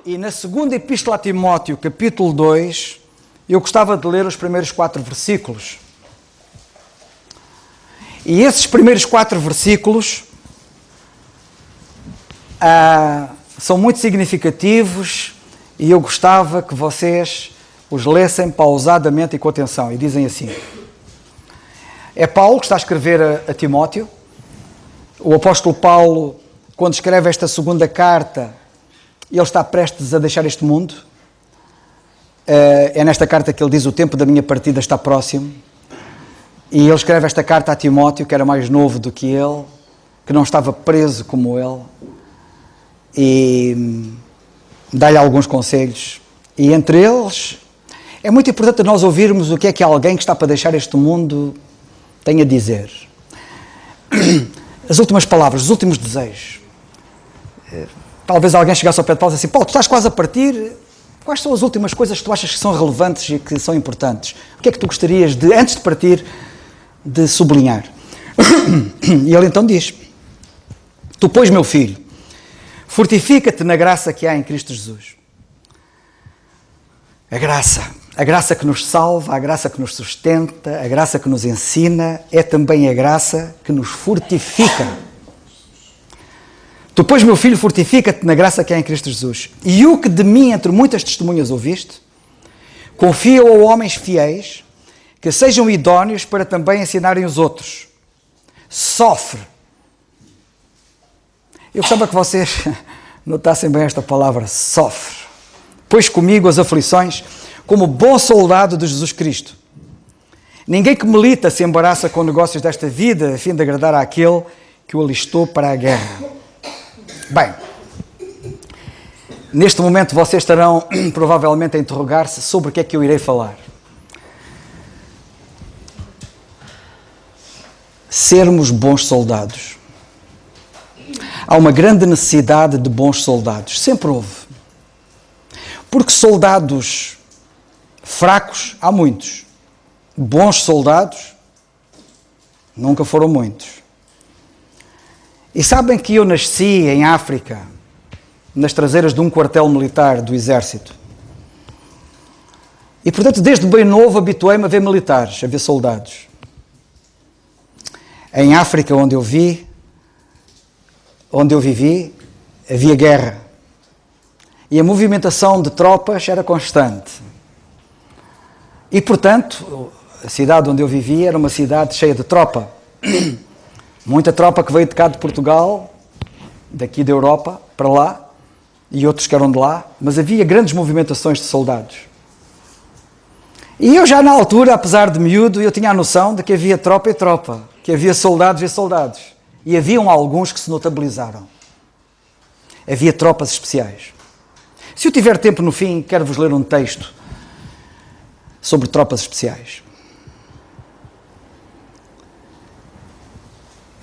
E na segunda Epístola a Timóteo, capítulo 2, eu gostava de ler os primeiros 4 versículos. E esses primeiros 4 versículos são muito significativos e eu gostava que vocês os lessem pausadamente e com atenção. E dizem assim: é Paulo que está a escrever a Timóteo. O apóstolo Paulo, quando escreve esta segunda carta, ele está prestes a deixar este mundo. É nesta carta que ele diz: o tempo da minha partida está próximo. E ele escreve esta carta a Timóteo, que era mais novo do que ele, que não estava preso como ele, e dá-lhe alguns conselhos. E entre eles, é muito importante nós ouvirmos o que é que alguém que está para deixar este mundo tem a dizer. As últimas palavras, os últimos desejos. Talvez alguém chegasse ao pé de Paulo e disse assim: Paulo, tu estás quase a partir, quais são as últimas coisas que tu achas que são relevantes e que são importantes? O que é que tu gostarias de, antes de partir, de sublinhar? E ele então diz: tu, pois, meu filho, fortifica-te na graça que há em Cristo Jesus. A graça que nos salva, a graça que nos sustenta, a graça que nos ensina, é também a graça que nos fortifica. Tu, pois, meu filho, fortifica-te na graça que há em Cristo Jesus. E o que de mim, entre muitas testemunhas, ouviste, confia-o a homens fiéis, que sejam idóneos para também ensinarem os outros. Sofre. Eu gostava que vocês notassem bem esta palavra, sofre. Pois comigo as aflições, como bom soldado de Jesus Cristo. Ninguém que milita se embaraça com negócios desta vida, a fim de agradar àquele que o alistou para a guerra. Bem, neste momento vocês estarão provavelmente a interrogar-se sobre o que é que eu irei falar. Sermos bons soldados. Há uma grande necessidade de bons soldados. Sempre houve. Porque soldados fracos há muitos. Bons soldados nunca foram muitos. E sabem que eu nasci em África, nas traseiras de um quartel militar do exército. E, portanto, desde bem novo habituei-me a ver militares, a ver soldados. Em África, onde eu vivi, havia guerra. E a movimentação de tropas era constante. E, portanto, a cidade onde eu vivia era uma cidade cheia de tropa. Muita tropa que veio de cá de Portugal, daqui da Europa, para lá, e outros que eram de lá, mas havia grandes movimentações de soldados. E eu já na altura, apesar de miúdo, eu tinha a noção de que havia tropa e tropa, que havia soldados e soldados. E haviam alguns que se notabilizaram. Havia tropas especiais. Se eu tiver tempo no fim, quero-vos ler um texto sobre tropas especiais.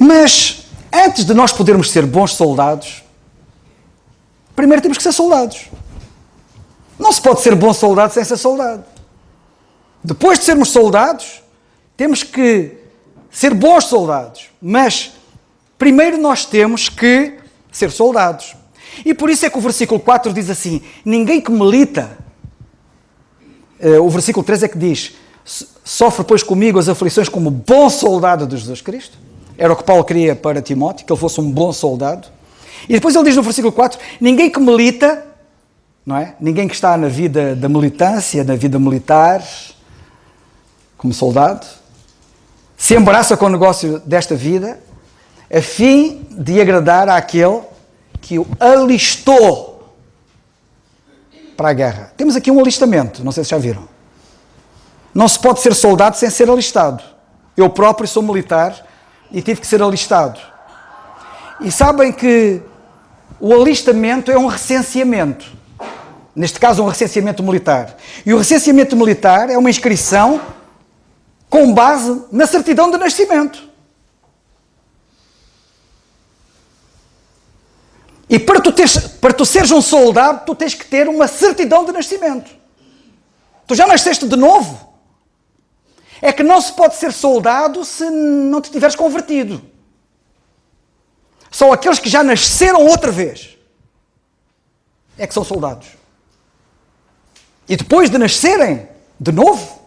Mas, antes de nós podermos ser bons soldados, primeiro temos que ser soldados. Não se pode ser bom soldado sem ser soldado. Depois de sermos soldados, temos que ser bons soldados. Mas, primeiro nós temos que ser soldados. E por isso é que o versículo 4 diz assim: ninguém que milita, o versículo 3 é que diz: sofre, pois, comigo as aflições como bom soldado de Jesus Cristo. Era o que Paulo queria para Timóteo, que ele fosse um bom soldado. E depois ele diz no versículo 4, ninguém que milita, não é? Ninguém que está na vida da militância, na vida militar, como soldado, se embaraça com o negócio desta vida, a fim de agradar àquele que o alistou para a guerra. Temos aqui um alistamento, não sei se já viram. Não se pode ser soldado sem ser alistado. Eu próprio sou militar e tive que ser alistado. E sabem que o alistamento é um recenseamento. Neste caso, um recenseamento militar. E o recenseamento militar é uma inscrição com base na certidão de nascimento. E para tu seres um soldado, tu tens que ter uma certidão de nascimento. Tu já nasceste de novo. É que não se pode ser soldado se não te tiveres convertido. Só aqueles que já nasceram outra vez é que são soldados. E depois de nascerem de novo,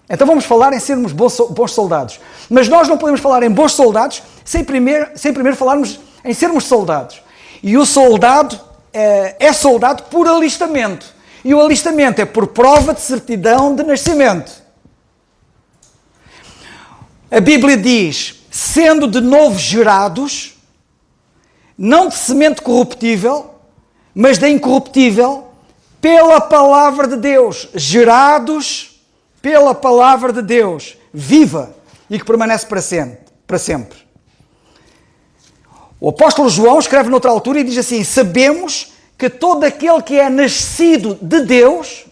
então vamos falar em sermos bons soldados. Mas nós não podemos falar em bons soldados sem primeiro falarmos em sermos soldados. E o soldado é soldado por alistamento. E o alistamento é por prova de certidão de nascimento. A Bíblia diz, sendo de novo gerados, não de semente corruptível, mas da incorruptível, pela palavra de Deus, gerados pela palavra de Deus, viva e que permanece para sempre. O apóstolo João escreve noutra altura e diz assim, sabemos que todo aquele que é nascido de Deus,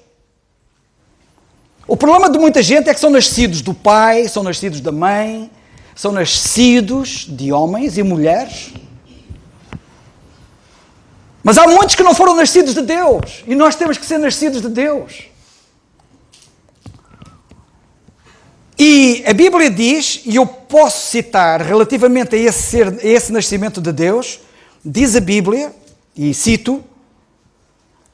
o problema de muita gente é que são nascidos do pai, são nascidos da mãe, são nascidos de homens e mulheres. Mas há muitos que não foram nascidos de Deus. E nós temos que ser nascidos de Deus. E a Bíblia diz, e eu posso citar relativamente a esse nascimento de Deus, diz a Bíblia, e cito,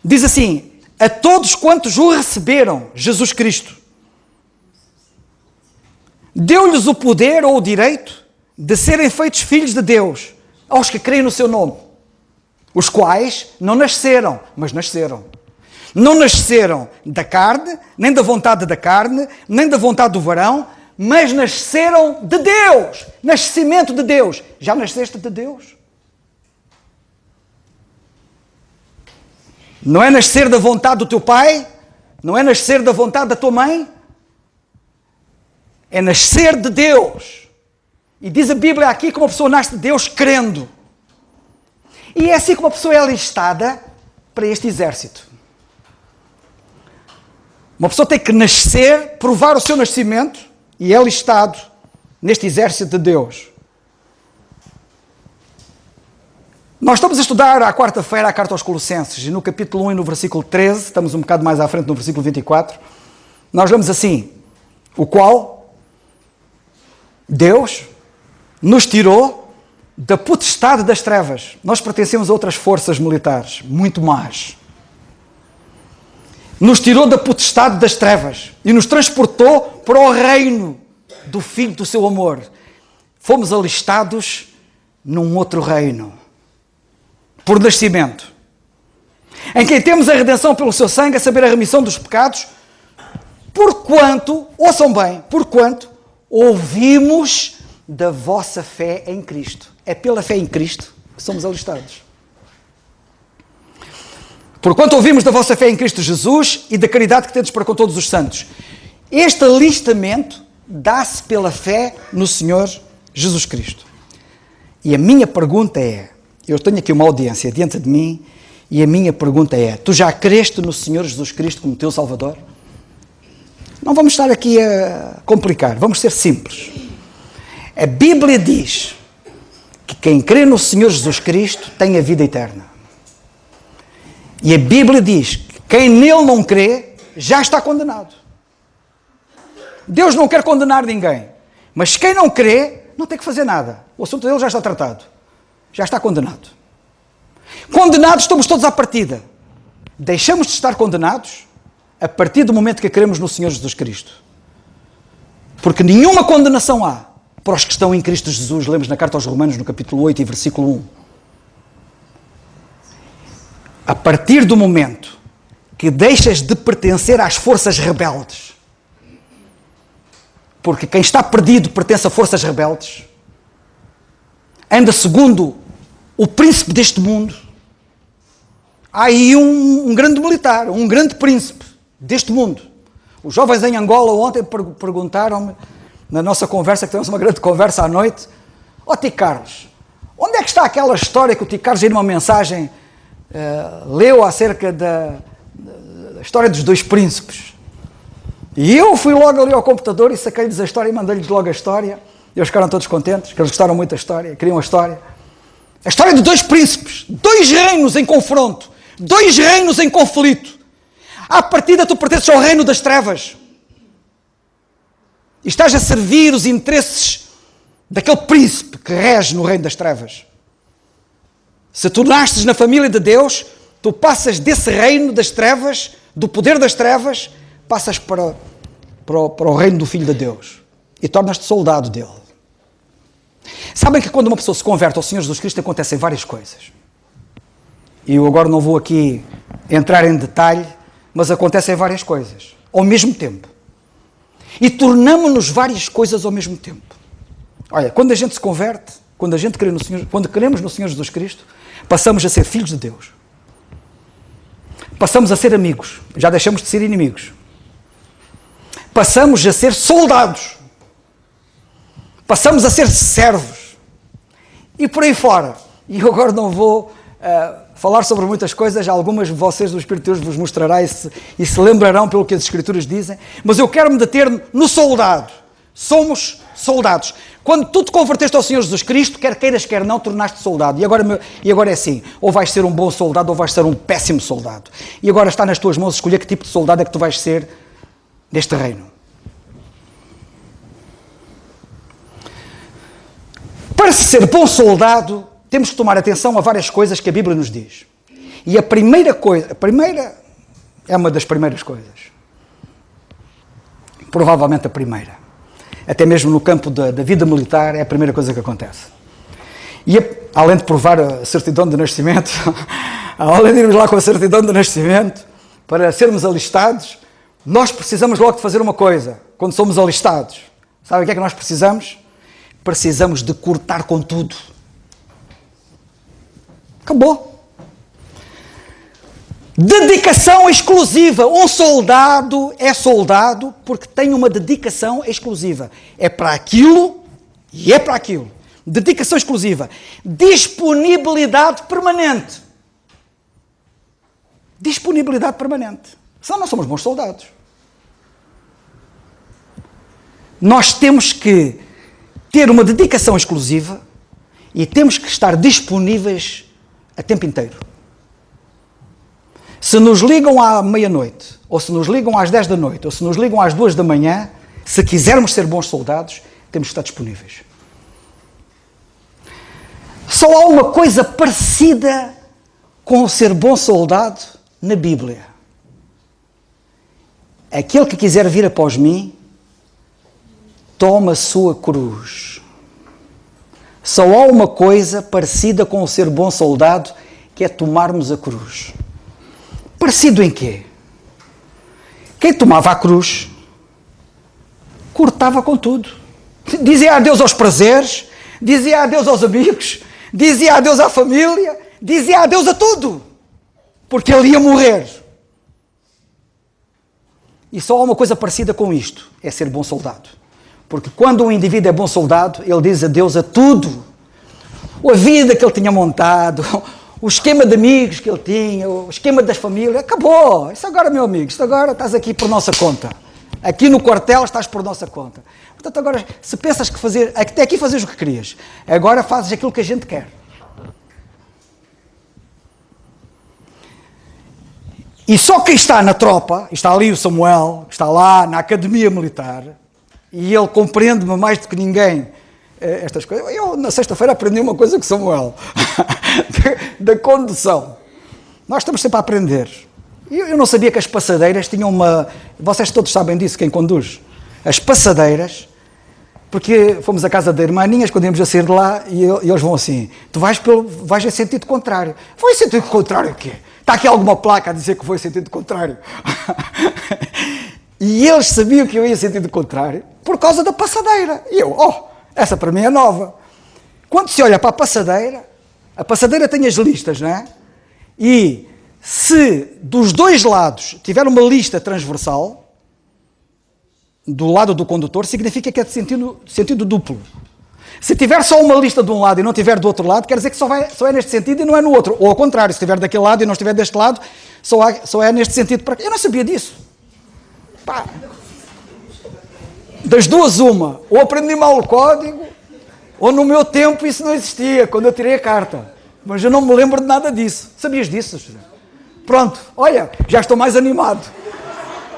diz assim, a todos quantos o receberam, Jesus Cristo, deu-lhes o poder ou o direito de serem feitos filhos de Deus, aos que creem no seu nome, os quais não nasceram, mas nasceram. Não nasceram da carne, nem da vontade da carne, nem da vontade do varão, mas nasceram de Deus. Nascimento de Deus. Já nasceste de Deus? Não é nascer da vontade do teu pai? Não é nascer da vontade da tua mãe? É nascer de Deus. E diz a Bíblia aqui que uma pessoa nasce de Deus crendo. E é assim que uma pessoa é alistada para este exército. Uma pessoa tem que nascer, provar o seu nascimento e é alistado neste exército de Deus. Nós estamos a estudar à quarta-feira a carta aos Colossenses e no capítulo 1 e no versículo 13, estamos um bocado mais à frente no versículo 24, nós lemos assim, o qual Deus nos tirou da potestade das trevas. Nós pertencemos a outras forças militares, muito más. Nos tirou da potestade das trevas e nos transportou para o reino do Filho do seu amor. Fomos alistados num outro reino, por nascimento, em quem temos a redenção pelo seu sangue, a saber a remissão dos pecados, porquanto, ouçam bem, porquanto ouvimos da vossa fé em Cristo. É pela fé em Cristo que somos alistados. Porquanto ouvimos da vossa fé em Cristo Jesus e da caridade que tendes para com todos os santos. Este alistamento dá-se pela fé no Senhor Jesus Cristo. E a minha pergunta é, eu tenho aqui uma audiência diante de mim, e a minha pergunta é, tu já creste no Senhor Jesus Cristo como teu Salvador? Não vamos estar aqui a complicar, vamos ser simples. A Bíblia diz que quem crê no Senhor Jesus Cristo tem a vida eterna. E a Bíblia diz que quem nele não crê já está condenado. Deus não quer condenar ninguém, mas quem não crê não tem que fazer nada. O assunto dele já está tratado. Já está condenado. Condenados estamos todos à partida. Deixamos de estar condenados a partir do momento que cremos no Senhor Jesus Cristo. Porque nenhuma condenação há para os que estão em Cristo Jesus. Lemos na carta aos Romanos, no capítulo 8 e versículo 1. A partir do momento que deixas de pertencer às forças rebeldes, porque quem está perdido pertence a forças rebeldes, anda segundo o príncipe deste mundo. Há aí um grande militar, um grande príncipe deste mundo. Os jovens em Angola ontem perguntaram-me, na nossa conversa, que tivemos uma grande conversa à noite, Tico Carlos, onde é que está aquela história que o Tico Carlos, aí numa mensagem, leu acerca da história dos dois príncipes? E eu fui logo ali ao computador e saquei-lhes a história e mandei-lhes logo a história. E eles ficaram todos contentes, que eles gostaram muito da história, queriam a história. A história de dois príncipes, dois reinos em confronto, dois reinos em conflito. À partida tu pertences ao reino das trevas. E estás a servir os interesses daquele príncipe que rege no reino das trevas. Se tu nasces na família de Deus, Tu passas desse reino das trevas, do poder das trevas, passas para o reino do Filho de Deus e tornas-te soldado dele. Sabem que quando uma pessoa se converte ao Senhor Jesus Cristo acontecem várias coisas. E eu agora não vou aqui entrar em detalhe, mas acontecem várias coisas ao mesmo tempo. E tornamos-nos várias coisas ao mesmo tempo. Olha, quando a gente se converte, quando a gente crê no Senhor, quando cremos no Senhor Jesus Cristo, passamos a ser filhos de Deus. Passamos a ser amigos. Já deixamos de ser inimigos. Passamos a ser soldados. Passamos a ser servos. E por aí fora. E eu agora não vou falar sobre muitas coisas, algumas de vocês do Espírito de Deus vos mostrará e se lembrarão pelo que as Escrituras dizem, mas eu quero me deter no soldado. Somos soldados. Quando tu te converteste ao Senhor Jesus Cristo, quer queiras, quer não, tornaste soldado. E agora é assim, ou vais ser um bom soldado ou vais ser um péssimo soldado. E agora está nas tuas mãos escolher que tipo de soldado é que tu vais ser neste reino. Para ser bom soldado, temos que tomar atenção a várias coisas que a Bíblia nos diz. E a primeira é uma das primeiras coisas. Provavelmente a primeira. Até mesmo no campo da vida militar é a primeira coisa que acontece. E além de provar a certidão de nascimento, além de irmos lá com a certidão de nascimento, para sermos alistados, nós precisamos logo de fazer uma coisa, quando somos alistados. Sabe o que é que nós precisamos? Precisamos de cortar com tudo. Acabou. Dedicação exclusiva. Um soldado é soldado porque tem uma dedicação exclusiva. É para aquilo e é para aquilo. Dedicação exclusiva. Disponibilidade permanente. Disponibilidade permanente. Senão nós somos bons soldados. Nós temos que ter uma dedicação exclusiva e temos que estar disponíveis a tempo inteiro. Se nos ligam à meia-noite, ou se nos ligam às 10 da noite, ou se nos ligam às 2 da manhã, se quisermos ser bons soldados, temos que estar disponíveis. Só há uma coisa parecida com o ser bom soldado na Bíblia. Aquele que quiser vir após mim, toma a sua cruz. Só há uma coisa parecida com o ser bom soldado, que é tomarmos a cruz. Parecido em quê? Quem tomava a cruz, cortava com tudo. Dizia adeus aos prazeres, dizia adeus aos amigos, dizia adeus à família, dizia adeus a tudo. Porque ele ia morrer. E só há uma coisa parecida com isto, é ser bom soldado. Porque quando um indivíduo é bom soldado, ele diz adeus a tudo. A vida que ele tinha montado, o esquema de amigos que ele tinha, o esquema das famílias, acabou. Isso agora, meu amigo, isto agora estás aqui por nossa conta. Aqui no quartel estás por nossa conta. Portanto, agora, se pensas que até aqui fazes o que querias, agora fazes aquilo que a gente quer. E só quem está na tropa, está ali o Samuel, está lá na academia militar, e ele compreende-me mais do que ninguém estas coisas. Eu, na sexta-feira, aprendi uma coisa com Samuel, da condução. Nós estamos sempre a aprender. Eu não sabia que as passadeiras tinham uma... Vocês todos sabem disso, quem conduz. As passadeiras, porque fomos à casa da irmãninhas, quando íamos a sair de lá, e eles vão assim, tu vais em sentido contrário. Vou em sentido contrário o quê? Está aqui alguma placa a dizer que vou em sentido contrário? E eles sabiam que eu ia em sentido contrário por causa da passadeira. E eu, essa para mim é nova. Quando se olha para a passadeira tem as listas, não é? E se dos dois lados tiver uma lista transversal, do lado do condutor, significa que é de sentido duplo. Se tiver só uma lista de um lado e não tiver do outro lado, quer dizer que só é neste sentido e não é no outro. Ou ao contrário, se estiver daquele lado e não estiver deste lado, só é neste sentido. Eu não sabia disso. Pá. Das duas, uma. Ou aprendi mal o código, ou no meu tempo isso não existia, quando eu tirei a carta. Mas eu não me lembro de nada disso. Sabias disso, José? Pronto, olha, já estou mais animado.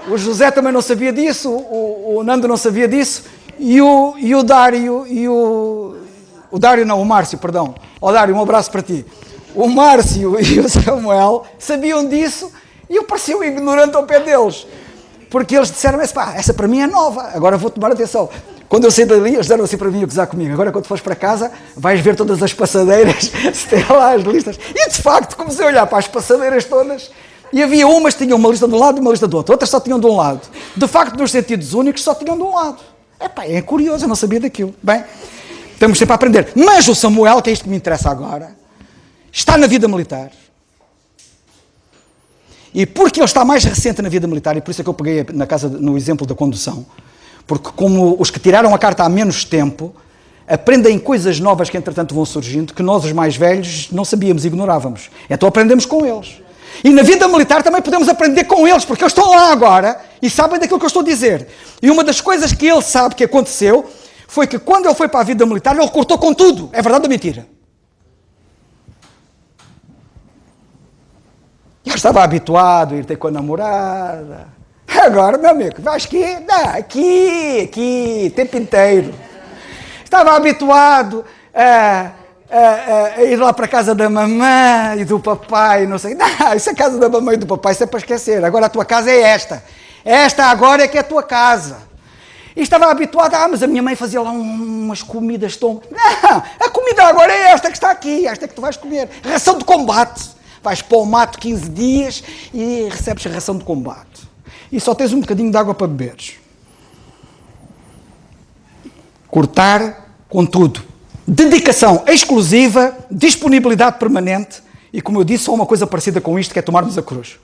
O José também não sabia disso, o Nando não sabia disso, e o Dário, o Márcio, perdão. Dário, um abraço para ti. o Márcio e o Samuel sabiam disso e eu parecia um ignorante ao pé deles. Porque eles disseram, essa para mim é nova, agora vou tomar atenção. Quando eu saí dali, eles deram assim para mim a gozar comigo. Agora, quando fores para casa, vais ver todas as passadeiras, se tem lá as listas. E, de facto, comecei a olhar para as passadeiras todas e havia umas que tinham uma lista de um lado e uma lista do outro. Outras só tinham de um lado. De facto, nos sentidos únicos, só tinham de um lado. É curioso, eu não sabia daquilo. Bem, estamos sempre a aprender. Mas o Samuel, que é isto que me interessa agora, está na vida militar. E porque ele está mais recente na vida militar, e por isso é que eu peguei no exemplo da condução, porque como os que tiraram a carta há menos tempo, aprendem coisas novas que entretanto vão surgindo, que nós os mais velhos não sabíamos, ignorávamos. Então aprendemos com eles. E na vida militar também podemos aprender com eles, porque eles estão lá agora e sabem daquilo que eu estou a dizer. E uma das coisas que ele sabe que aconteceu foi que quando ele foi para a vida militar, ele cortou com tudo. É verdade ou mentira? Ele estava habituado a ir ter com a namorada. Agora, meu amigo, vais aqui, o tempo inteiro. Estava habituado a ir lá para a casa da mamãe e do papai, não sei. Não, isso é a casa da mamãe e do papai, isso é para esquecer. Agora a tua casa é esta. Esta agora é que é a tua casa. E estava habituado, mas a minha mãe fazia lá umas comidas tão... Não, a comida agora é esta que está aqui, esta que tu vais comer. Ração de combate. Vais para o mato 15 dias e recebes a ração de combate. E só tens um bocadinho de água para beberes. Cortar com tudo. Dedicação exclusiva, disponibilidade permanente e, como eu disse, só uma coisa parecida com isto, que é tomarmos a cruz.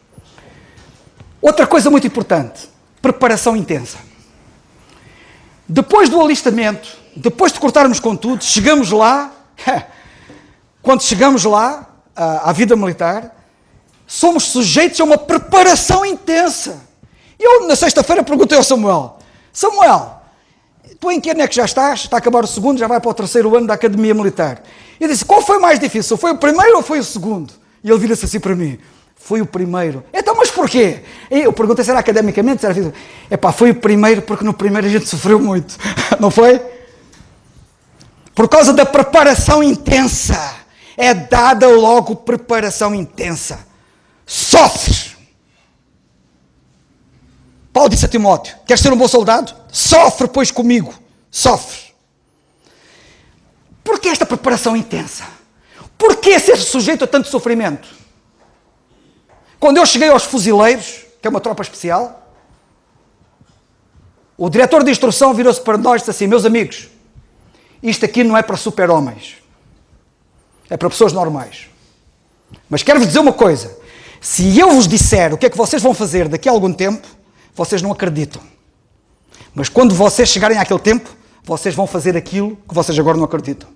Outra coisa muito importante, preparação intensa. Depois do alistamento, depois de cortarmos com tudo, chegamos lá, quando chegamos lá, à vida militar, somos sujeitos a uma preparação intensa. E eu, na sexta-feira, perguntei ao Samuel, tu em que ano é que já estás? Está a acabar o segundo, já vai para o terceiro ano da Academia Militar. Eu disse, qual foi mais difícil? Foi o primeiro ou foi o segundo? E ele vira-se assim para mim, foi o primeiro. Então, mas porquê? E eu perguntei se era academicamente, se era físico. Foi o primeiro, porque no primeiro a gente sofreu muito. Não foi? Por causa da preparação intensa. É dada logo preparação intensa. Sofres. Paulo disse a Timóteo, queres ser um bom soldado? Sofre, pois, comigo. Sofre. Porquê esta preparação intensa? Porquê ser sujeito a tanto sofrimento? Quando eu cheguei aos fuzileiros, que é uma tropa especial, o diretor de instrução virou-se para nós e disse assim, meus amigos, isto aqui não é para super-homens. É para pessoas normais. Mas quero-vos dizer uma coisa. Se eu vos disser o que é que vocês vão fazer daqui a algum tempo, vocês não acreditam. Mas quando vocês chegarem àquele tempo, vocês vão fazer aquilo que vocês agora não acreditam.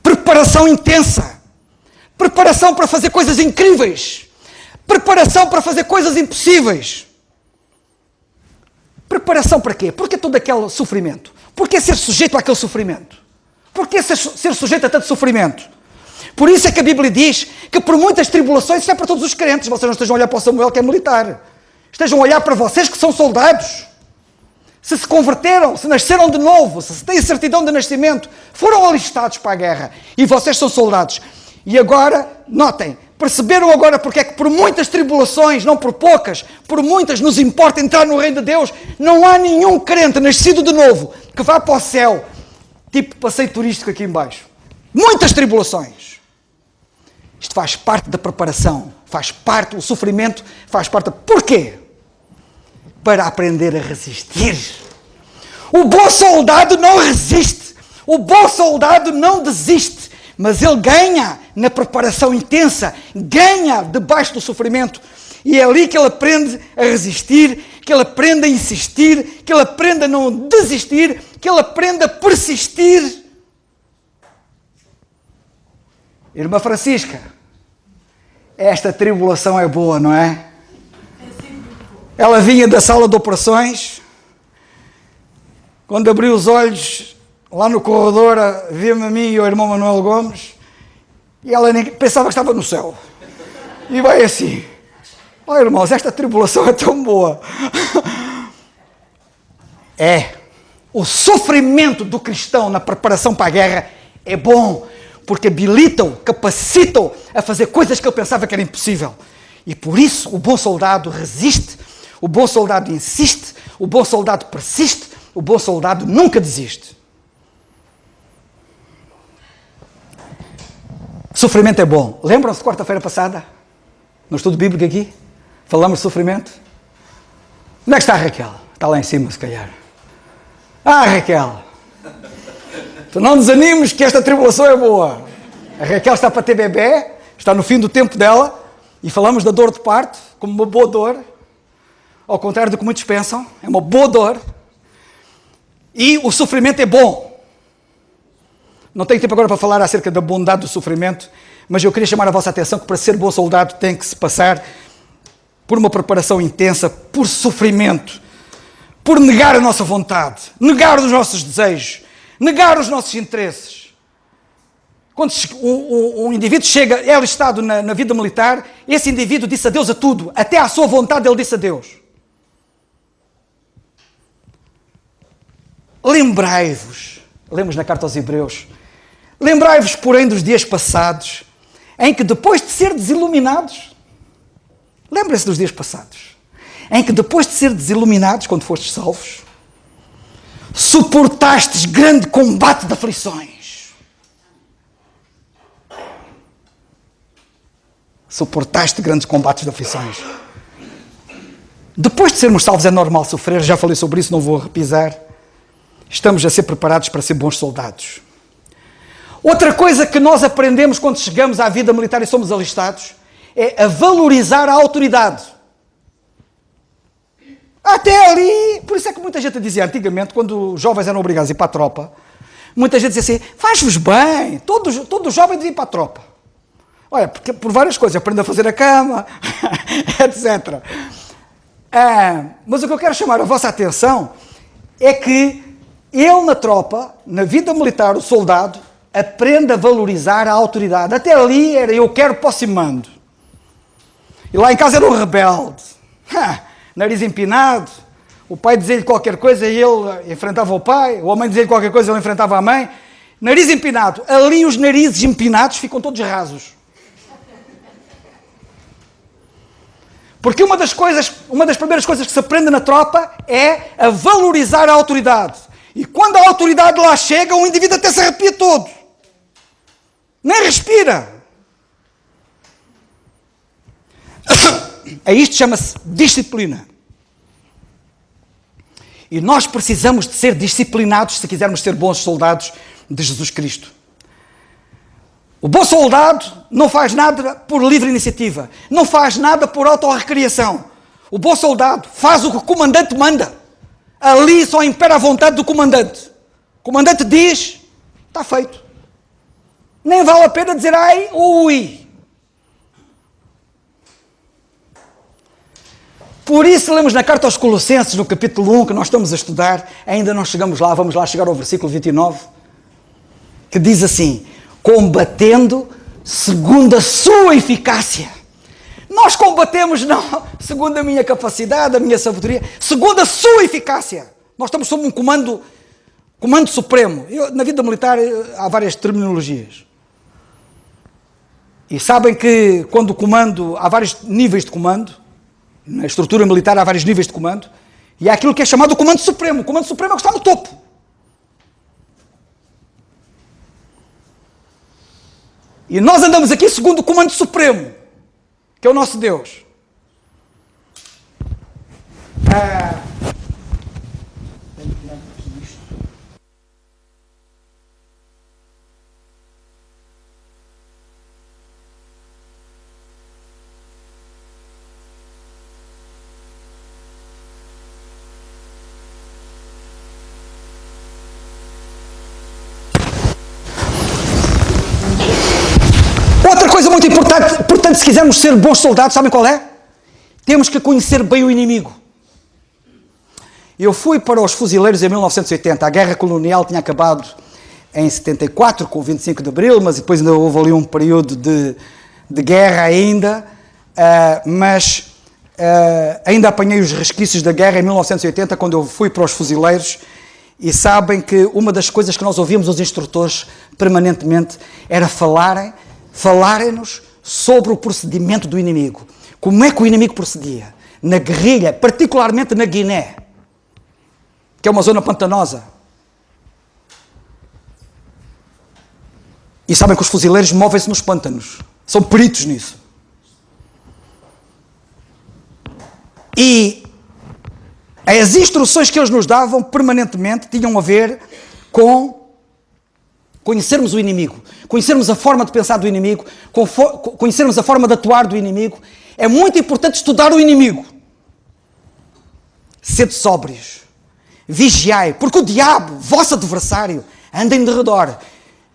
Preparação intensa. Preparação para fazer coisas incríveis. Preparação para fazer coisas impossíveis. Preparação para quê? Porquê todo aquele sofrimento? Porquê ser sujeito àquele sofrimento? Porquê ser sujeito a tanto sofrimento? Por isso é que a Bíblia diz que por muitas tribulações, isso é para todos os crentes, vocês não estejam a olhar para o Samuel que é militar, estejam a olhar para vocês que são soldados, se converteram, se nasceram de novo, se têm certidão de nascimento, foram alistados para a guerra e vocês são soldados. E agora, notem, perceberam agora porque é que por muitas tribulações, não por poucas, por muitas nos importa entrar no reino de Deus, não há nenhum crente nascido de novo que vá para o céu tipo passeio turístico aqui em baixo. Muitas tribulações. Isto faz parte da preparação. Faz parte, o sofrimento faz parte. Porquê? Para aprender a resistir. O bom soldado não resiste. O bom soldado não desiste. Mas ele ganha na preparação intensa. Ganha debaixo do sofrimento. E é ali que ele aprende a resistir, que ele aprende a insistir, que ele aprende a não desistir, que ele aprende a persistir. Irmã Francisca, esta tribulação é boa, não é? Ela vinha da sala de operações, quando abriu os olhos, lá no corredor, via-me a mim e ao irmão Manuel Gomes, e ela nem pensava que estava no céu. E vai assim... Olha, irmãos, esta tribulação é tão boa. O sofrimento do cristão na preparação para a guerra é bom, porque habilitam, capacitam a fazer coisas que ele pensava que era impossível. E por isso o bom soldado resiste, o bom soldado insiste, o bom soldado persiste, o bom soldado nunca desiste. Sofrimento é bom. Lembram-se de quarta-feira passada? No estudo bíblico aqui? Falamos de sofrimento? Onde é que está a Raquel? Está lá em cima, se calhar. Ah, Raquel! Tu não desanimes que esta tribulação é boa. A Raquel está para ter bebê, está no fim do tempo dela, e falamos da dor de parto como uma boa dor, ao contrário do que muitos pensam, é uma boa dor, e o sofrimento é bom. Não tenho tempo agora para falar acerca da bondade do sofrimento, mas eu queria chamar a vossa atenção que para ser bom soldado tem que se passar por uma preparação intensa, por sofrimento, por negar a nossa vontade, negar os nossos desejos, negar os nossos interesses. Quando um indivíduo chega, é alistado na vida militar, esse indivíduo disse adeus a tudo, até à sua vontade ele disse adeus. Lembrai-vos, lemos na carta aos Hebreus, lembrai-vos, porém, dos dias passados, em que depois de ser desiluminados, lembrem-se dos dias passados, em que depois de ser desiluminados, quando fostes salvos, suportastes grande combate de aflições. Suportaste grandes combates de aflições. Depois de sermos salvos é normal sofrer, já falei sobre isso, não vou repisar. Estamos a ser preparados para ser bons soldados. Outra coisa que nós aprendemos quando chegamos à vida militar e somos alistados é a valorizar a autoridade. Até ali, por isso é que muita gente dizia antigamente, quando os jovens eram obrigados a ir para a tropa, muita gente dizia assim, faz-vos bem, todo jovem devia ir para a tropa. Olha, porque, por várias coisas, aprende a fazer a cama, etc. Mas o que eu quero chamar a vossa atenção é que ele na tropa, na vida militar, o soldado, aprende a valorizar a autoridade. Até ali era eu quero, posso e mando. E lá em casa era um rebelde. Nariz empinado, o pai dizia-lhe qualquer coisa e ele enfrentava o pai, ou a mãe dizia-lhe qualquer coisa e ele enfrentava a mãe. Nariz empinado. Ali os narizes empinados ficam todos rasos. Porque uma das primeiras coisas que se aprende na tropa é a valorizar a autoridade. E quando a autoridade lá chega, o indivíduo até se arrepia todo. Nem respira. A isto chama-se disciplina. E nós precisamos de ser disciplinados se quisermos ser bons soldados de Jesus Cristo. O bom soldado não faz nada por livre iniciativa. Não faz nada por autorrecriação. O bom soldado faz o que o comandante manda. Ali só impera a vontade do comandante. O comandante diz, está feito. Nem vale a pena dizer ai ou ui. Por isso lemos na carta aos Colossenses, no capítulo 1, que nós estamos a estudar, ainda não chegamos lá, vamos lá chegar ao versículo 29, que diz assim, combatendo segundo a sua eficácia. Nós combatemos não segundo a minha capacidade, a minha sabedoria, segundo a sua eficácia. Nós estamos sob um comando supremo. Na vida militar há várias terminologias. E sabem que quando o comando, há vários níveis de comando, na estrutura militar há vários níveis de comando, e há aquilo que é chamado o comando supremo. O comando supremo é o que está no topo. E nós andamos aqui segundo o comando supremo, que é o nosso Deus. Outra coisa muito importante, se quisermos ser bons soldados, sabem qual é? Temos que conhecer bem o inimigo. Eu fui para os fuzileiros em 1980. A guerra colonial tinha acabado em 74, com o 25 de Abril, mas depois ainda houve ali um período de guerra ainda, mas ainda apanhei os resquícios da guerra em 1980, quando eu fui para os fuzileiros, E sabem que uma das coisas que nós ouvíamos os instrutores permanentemente era falarem-nos sobre o procedimento do inimigo. Como é que o inimigo procedia? Na guerrilha, particularmente na Guiné, que é uma zona pantanosa. E sabem que os fuzileiros movem-se nos pântanos. São peritos nisso. E as instruções que eles nos davam permanentemente tinham a ver com conhecermos o inimigo, conhecermos a forma de pensar do inimigo, conhecermos a forma de atuar do inimigo. É muito importante estudar o inimigo. Sede sóbrios, vigiai, porque o diabo, vosso adversário, anda em derredor.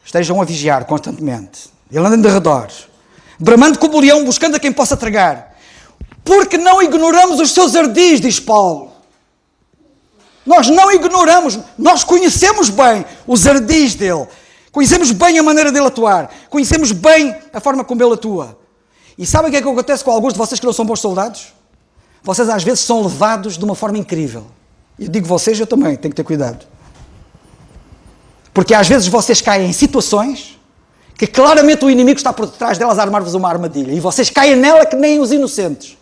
Estejam a vigiar constantemente. Ele anda em derredor, bramando como o leão, buscando a quem possa tragar. Porque não ignoramos os seus ardis, diz Paulo. Nós não ignoramos, nós conhecemos bem os ardis dele. Conhecemos bem a maneira dele atuar. Conhecemos bem a forma como ele atua. E sabem o que é que acontece com alguns de vocês que não são bons soldados? Vocês às vezes são levados de uma forma incrível. Eu digo vocês, eu também, tenho que ter cuidado. Porque às vezes vocês caem em situações que claramente o inimigo está por detrás delas a armar-vos uma armadilha. E vocês caem nela que nem os inocentes.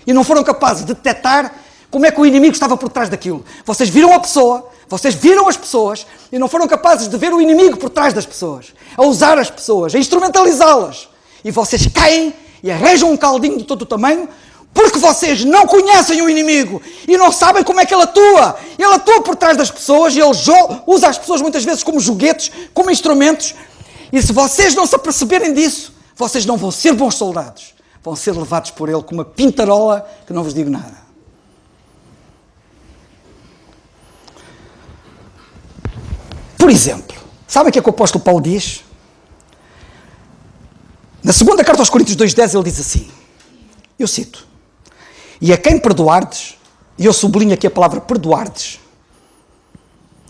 E não foram capazes de detectar como é que o inimigo estava por trás daquilo. Vocês viram a pessoa, vocês viram as pessoas e não foram capazes de ver o inimigo por trás das pessoas. A usar as pessoas, a instrumentalizá-las. E vocês caem e arranjam um caldinho de todo o tamanho porque vocês não conhecem o inimigo e não sabem como é que ele atua. Ele atua por trás das pessoas e ele usa as pessoas muitas vezes como joguetes, como instrumentos. E se vocês não se aperceberem disso, vocês não vão ser bons soldados. Vão ser levados por ele com uma pintarola que não vos digo nada. Por exemplo, sabem o que é que o apóstolo Paulo diz? Na segunda carta aos Coríntios 2,10 ele diz assim, eu cito, e a quem perdoardes, e eu sublinho aqui a palavra perdoardes,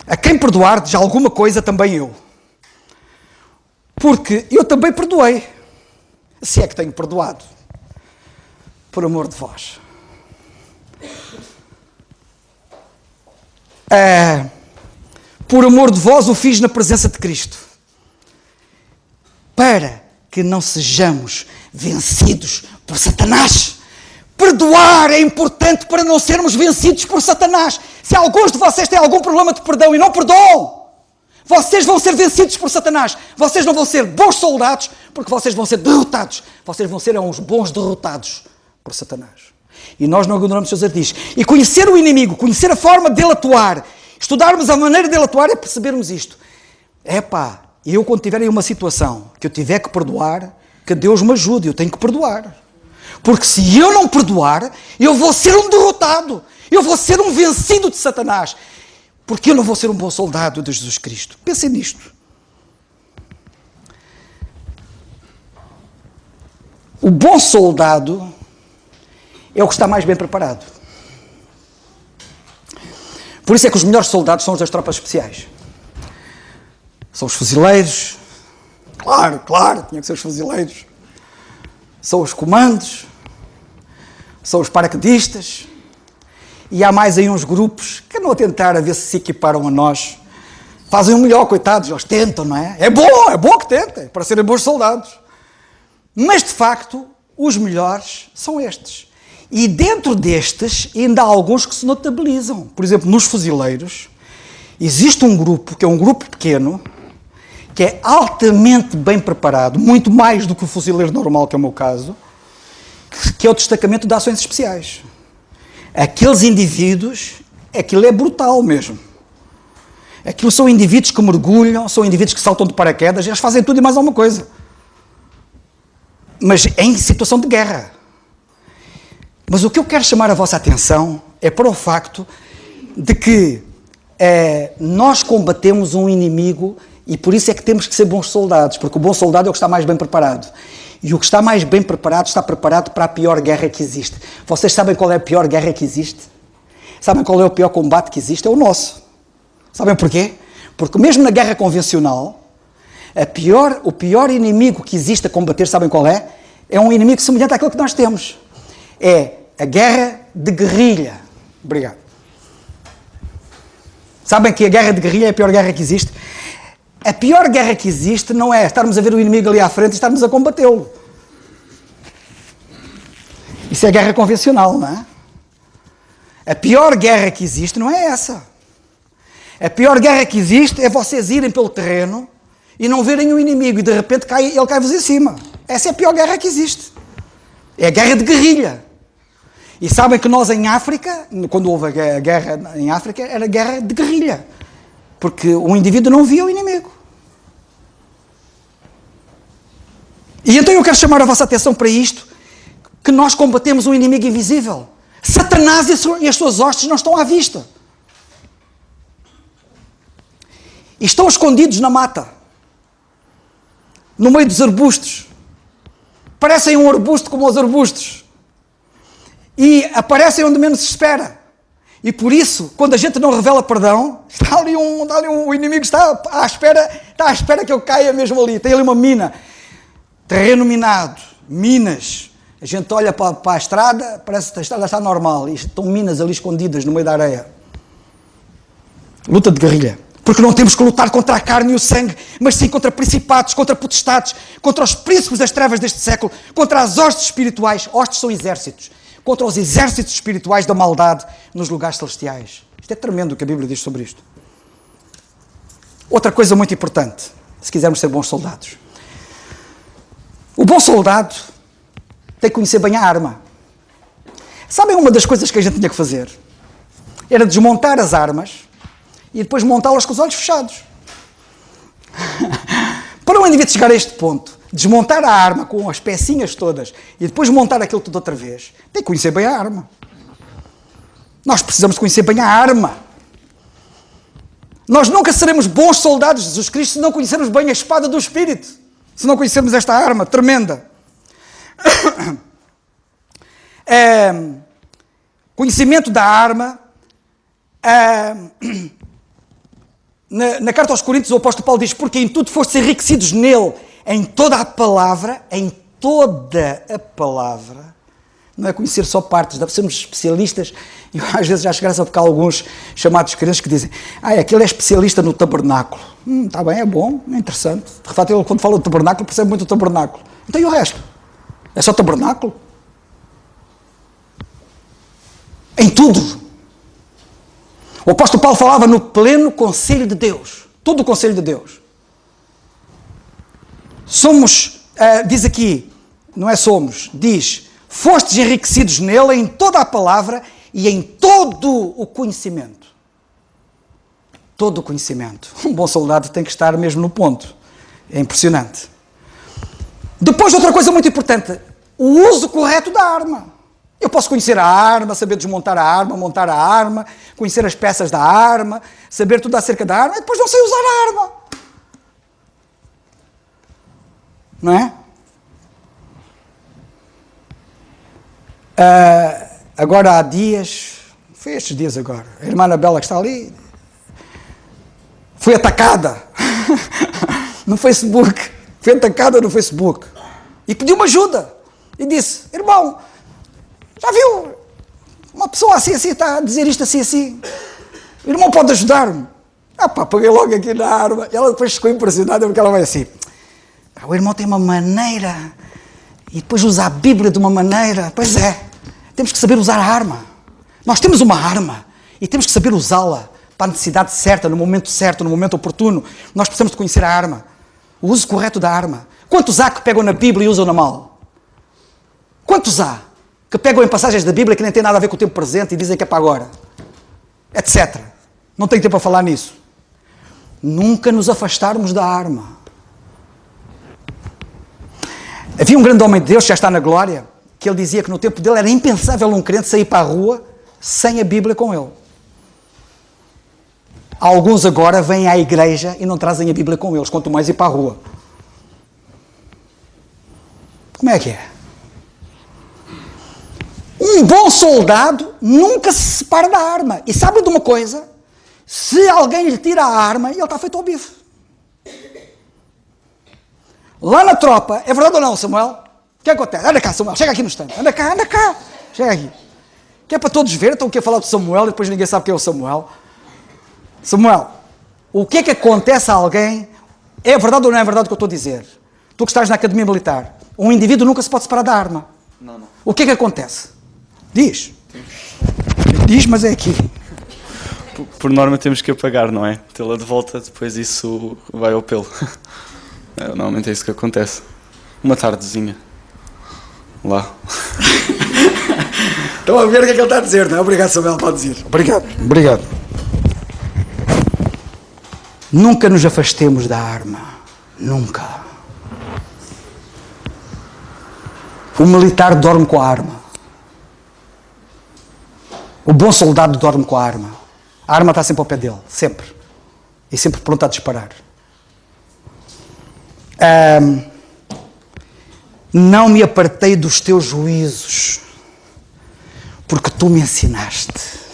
a quem perdoardes alguma coisa também eu, porque eu também perdoei, se é que tenho perdoado, por amor de vós. Por amor de vós o fiz na presença de Cristo, para que não sejamos vencidos por Satanás. Perdoar é importante para não sermos vencidos por Satanás. Se alguns de vocês têm algum problema de perdão e não perdoam, vocês vão ser vencidos por Satanás. Vocês não vão ser bons soldados, porque vocês vão ser derrotados. Vocês vão ser uns bons derrotados por Satanás. E nós não ignoramos os seus ardis. E conhecer o inimigo, conhecer a forma dele atuar, estudarmos a maneira dele atuar é percebermos isto. Eu quando tiver em uma situação que eu tiver que perdoar, que Deus me ajude, eu tenho que perdoar. Porque se eu não perdoar, eu vou ser um derrotado. Eu vou ser um vencido de Satanás. Porque eu não vou ser um bom soldado de Jesus Cristo. Pensem nisto. O bom soldado é o que está mais bem preparado. Por isso é que os melhores soldados são os das tropas especiais. São os fuzileiros. Claro, tinha que ser os fuzileiros. São os comandos. São os paraquedistas. E há mais aí uns grupos que andam a tentar a ver se equiparam a nós. Fazem o melhor, coitados, eles tentam, não é? É bom que tentem, para serem bons soldados. Mas, de facto, os melhores são estes. E dentro destes, ainda há alguns que se notabilizam. Por exemplo, nos fuzileiros, existe um grupo, que é um grupo pequeno, que é altamente bem preparado, muito mais do que o fuzileiro normal, que é o meu caso, que é o destacamento de ações especiais. Aqueles indivíduos, aquilo é brutal mesmo. Aquilo são indivíduos que mergulham, são indivíduos que saltam de paraquedas, eles fazem tudo e mais alguma coisa. Mas em situação de guerra. Mas o que eu quero chamar a vossa atenção é para o facto de que nós combatemos um inimigo e por isso é que temos que ser bons soldados, porque o bom soldado é o que está mais bem preparado. E o que está mais bem preparado está preparado para a pior guerra que existe. Vocês sabem qual é a pior guerra que existe? Sabem qual é o pior combate que existe? É o nosso. Sabem porquê? Porque mesmo na guerra convencional, o pior inimigo que existe a combater, sabem qual é? É um inimigo semelhante àquele que nós temos. É a guerra de guerrilha. Obrigado. Sabem que a guerra de guerrilha é a pior guerra que existe? A pior guerra que existe não é estarmos a ver o inimigo ali à frente e estarmos a combatê-lo. Isso é guerra convencional, não é? A pior guerra que existe não é essa. A pior guerra que existe é vocês irem pelo terreno e não verem o inimigo e de repente ele cai-vos em cima. Essa é a pior guerra que existe. É a guerra de guerrilha. E sabem que nós em África, quando houve a guerra em África, era guerra de guerrilha. Porque o indivíduo não via o inimigo. E então eu quero chamar a vossa atenção para isto, que nós combatemos um inimigo invisível. Satanás e as suas hostes não estão à vista. E estão escondidos na mata, no meio dos arbustos. Parecem um arbusto como os arbustos. E aparecem onde menos se espera. E por isso, quando a gente não revela perdão, o inimigo está à espera que eu caia mesmo ali. Tem ali uma mina. Terreno minado, minas. A gente olha para a estrada, parece que a estrada está normal. E estão minas ali escondidas no meio da areia. Luta de guerrilha. Porque não temos que lutar contra a carne e o sangue, mas sim contra principados, contra potestades, contra os príncipes das trevas deste século, contra as hostes espirituais. Hostes são exércitos. Contra os exércitos espirituais da maldade nos lugares celestiais. Isto é tremendo o que a Bíblia diz sobre isto. Outra coisa muito importante, se quisermos ser bons soldados. O bom soldado tem que conhecer bem a arma. Sabem uma das coisas que a gente tinha que fazer? Era desmontar as armas e depois montá-las com os olhos fechados. Para um indivíduo chegar a este ponto, desmontar a arma com as pecinhas todas e depois montar aquilo tudo outra vez, tem que conhecer bem a arma. Nós precisamos conhecer bem a arma. Nós nunca seremos bons soldados de Jesus Cristo se não conhecermos bem a espada do Espírito, se não conhecermos esta arma tremenda. Conhecimento da arma. Na carta aos Coríntios, o apóstolo Paulo diz: porque em tudo fostes enriquecidos nele, em toda a palavra, não é conhecer só partes, dá para sermos especialistas. E às vezes já chegaram a ficar alguns chamados crentes que dizem: aquele é especialista no tabernáculo. Está bem, é bom, é interessante. De fato, ele quando fala do tabernáculo percebe muito o tabernáculo. Então e o resto? É só tabernáculo? Em tudo. O apóstolo Paulo falava no pleno conselho de Deus. Todo o conselho de Deus. Somos, diz aqui, não é somos, diz: fostes enriquecidos nele em toda a palavra e em todo o conhecimento. Todo o conhecimento. Um bom soldado tem que estar mesmo no ponto. É impressionante. Depois, outra coisa muito importante, o uso correto da arma. Eu posso conhecer a arma, saber desmontar a arma, montar a arma, conhecer as peças da arma, saber tudo acerca da arma, e depois não sei usar a arma. Não é? Agora há dias, foi estes dias agora, a irmã Anabela que está ali, foi atacada no Facebook, e pediu-me ajuda, e disse: irmão, já viu? Uma pessoa assim está a dizer isto assim. O irmão pode ajudar-me? Peguei logo aqui na arma. Ela depois ficou impressionada porque ela vai assim: o irmão tem uma maneira e depois usa a Bíblia de uma maneira. Pois é, temos que saber usar a arma. Nós temos uma arma e temos que saber usá-la para a necessidade certa, no momento oportuno. Nós precisamos de conhecer a arma. O uso correto da arma. Quantos há que pegam na Bíblia e usam-na mal? Quantos há que pegam em passagens da Bíblia que nem têm nada a ver com o tempo presente e dizem que é para agora? Etc. Não tenho tempo para falar nisso. Nunca nos afastarmos da arma. Havia um grande homem de Deus, que já está na glória, que ele dizia que no tempo dele era impensável um crente sair para a rua sem a Bíblia com ele. Alguns agora vêm à igreja e não trazem a Bíblia com eles, quanto mais ir para a rua. Como é que é? Um bom soldado nunca se separa da arma. E sabe de uma coisa? Se alguém lhe tira a arma, ele está feito ao bife. Lá na tropa, é verdade ou não, Samuel? O que acontece? Anda cá, Samuel, chega aqui no stand. Anda cá. Chega aqui. Que é para todos verem, estão aqui a falar do Samuel e depois ninguém sabe quem é o Samuel. Samuel, o que é que acontece a alguém? É verdade ou não é verdade o que eu estou a dizer? Tu que estás na academia militar, um indivíduo nunca se pode separar da arma. Não. O que é que acontece? Diz. Diz, mas é aqui. Por norma temos que apagar, não é? Tê-la de volta, depois isso vai ao pelo. Normalmente é isso que acontece. Uma tardezinha. Lá. Estão a ver o que é que ele está a dizer, não é? Obrigado, Samuel, pode dizer. Obrigado. Nunca nos afastemos da arma. Nunca. O militar dorme com a arma. O bom soldado dorme com a arma. A arma está sempre ao pé dele, sempre. E sempre pronto a disparar. Não me apartei dos teus juízos, porque tu me ensinaste.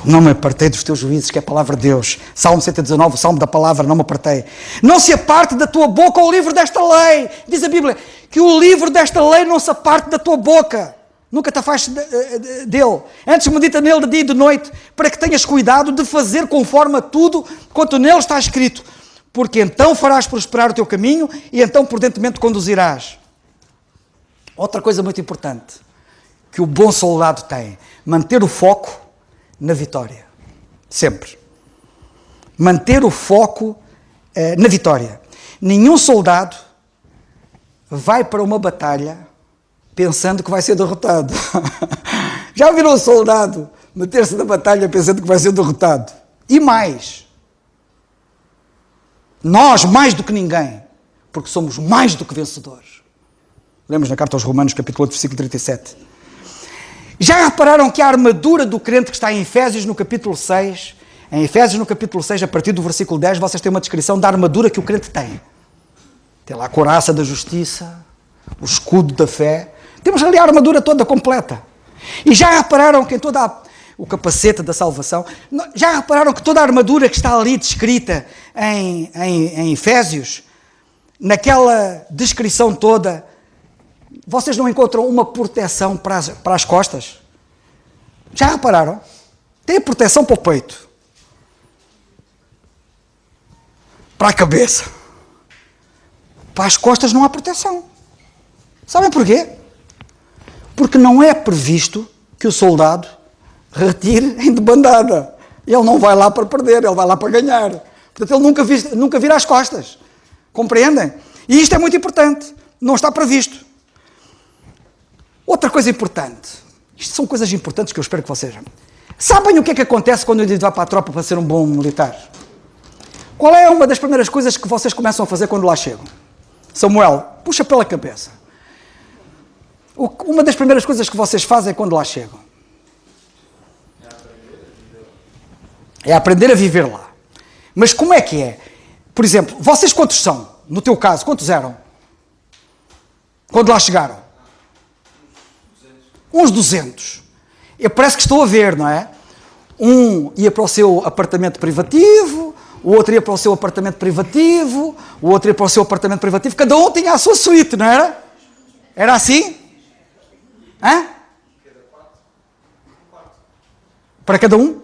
Não me apartei dos teus juízos, que é a palavra de Deus. Salmo 119, o salmo da palavra, não me apartei. Não se aparte da tua boca o livro desta lei. Diz a Bíblia que o livro desta lei não se aparte da tua boca. Nunca te afastes dele. Antes medita nele de dia e de noite, para que tenhas cuidado de fazer conforme a tudo quanto nele está escrito. Porque então farás prosperar o teu caminho e então prudentemente te conduzirás. Outra coisa muito importante que o bom soldado tem, manter o foco na vitória. Sempre. Manter o foco na vitória. Nenhum soldado vai para uma batalha pensando que vai ser derrotado. Já viram um soldado meter-se na batalha pensando que vai ser derrotado? E mais. Nós, mais do que ninguém, porque somos mais do que vencedores. Lemos na carta aos Romanos, capítulo 8, versículo 37. Já repararam que a armadura do crente que está em Efésios, no capítulo 6, em Efésios, no capítulo 6, a partir do versículo 10, vocês têm uma descrição da armadura que o crente tem. Tem lá a couraça da justiça, o escudo da fé. Temos ali a armadura toda completa. E já repararam que em o capacete da salvação, já repararam que toda a armadura que está ali descrita em Efésios, naquela descrição toda, vocês não encontram uma proteção para as costas? Já repararam? Tem proteção para o peito, para a cabeça. Para as costas não há proteção. Sabem porquê? Porque não é previsto que o soldado retire em debandada. Ele não vai lá para perder, ele vai lá para ganhar. Portanto, ele nunca vira as costas. Compreendem? E isto é muito importante. Não está previsto. Outra coisa importante. Isto são coisas importantes que eu espero que vocês... Sabem o que é que acontece quando o indivíduo vai para a tropa para ser um bom militar? Qual é uma das primeiras coisas que vocês começam a fazer quando lá chegam? Samuel, puxa pela cabeça. Uma das primeiras coisas que vocês fazem quando lá chegam é aprender a viver lá. Mas como é que é? Por exemplo, vocês quantos são? No teu caso, quantos eram? Quando lá chegaram? Uns 200. Eu parece que estou a ver, não é? Um ia para o seu apartamento privativo, o outro ia para o seu apartamento privativo, o outro ia para o seu apartamento privativo, cada um tinha a sua suíte, não era? Era assim? Hã? Para cada um?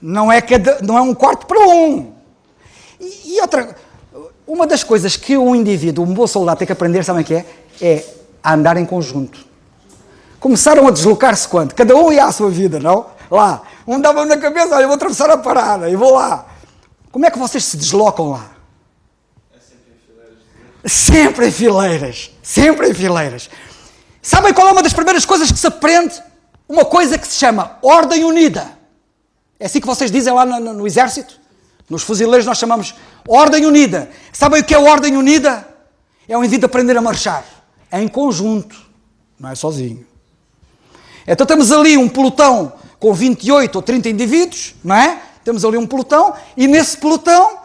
Não é um quarto para um. E outra, uma das coisas que um indivíduo, um bom soldado tem que aprender, sabem o que é? É a andar em conjunto. Começaram a deslocar-se quando? Cada um ia à sua vida, não? Lá. Um dava na cabeça, olha, eu vou atravessar a parada e vou lá. Como é que vocês se deslocam lá? Sempre em fileiras. Sempre em fileiras. Sabem qual é uma das primeiras coisas que se aprende? Uma coisa que se chama ordem unida. É assim que vocês dizem lá no exército? Nos fuzileiros nós chamamos ordem unida. Sabem o que é ordem unida? É o indivíduo aprender a marchar. Em conjunto. Não é sozinho. Então temos ali um pelotão com 28 ou 30 indivíduos, não é? Temos ali um pelotão e nesse pelotão